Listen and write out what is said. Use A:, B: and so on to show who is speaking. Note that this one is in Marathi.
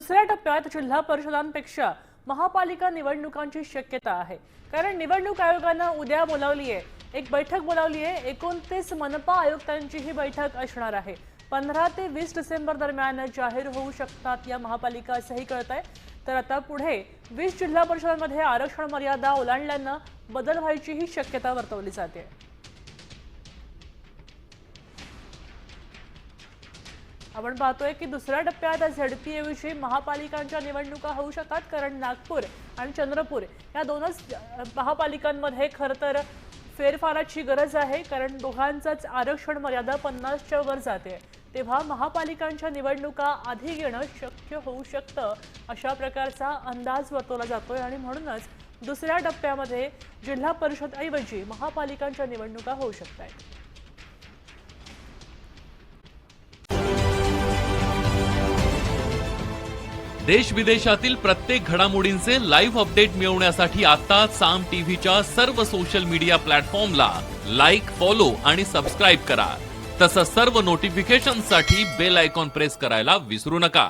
A: दुसऱ्या टप्प्यात जिल्हा परिषदांपेक्षा महापालिका निवडणुकांची शक्यता आहे। कारण निवडणूक आयोगाने उद्या बोलावली आहे, एक बैठक बोलावली आहे। 29 मनपा आयुक्तांची ही बैठक असणार आहे। 15 ते 20 डिसेंबर दरम्यान जाहीर होऊ शकतात या महापालिका असंही कळतंय। तर आता पुढे 20 जिल्हा परिषदांमध्ये आरक्षण मर्यादा ओलांडल्याने बदल व्हायची ही शक्यता वर्तवली जाते। आपण पाहतोय की दुसऱ्या टप्प्यात झेडपीऐवजी महापालिकांच्या निवडणुका होऊ शकतात। कारण नागपूर आणि चंद्रपूर या दोनच महापालिकांमध्ये खरं तर फेरफाराची गरज आहे। कारण दोघांचंच आरक्षण मर्यादा 50च्या वर जाते, तेव्हा महापालिकांच्या निवडणुका आधी घेणं शक्य होऊ शकतं अशा प्रकारचा अंदाज वर्तवला जातोय। आणि म्हणूनच दुसऱ्या टप्प्यामध्ये जिल्हा परिषद ऐवजी महापालिकांच्या निवडणुका होऊ शकतात।
B: देश विदेशातील प्रत्येक घडामोडींचे लाईव्ह अपडेट मिळवण्यासाठी आता साम टीव्हीच्या सर्व सोशल मीडिया प्लॅटफॉर्मला लाईक, फॉलो आणि सबस्क्राईब करा। तसंच सर्व नोटिफिकेशनसाठी बेल आयकॉन प्रेस करायला विसरू नका।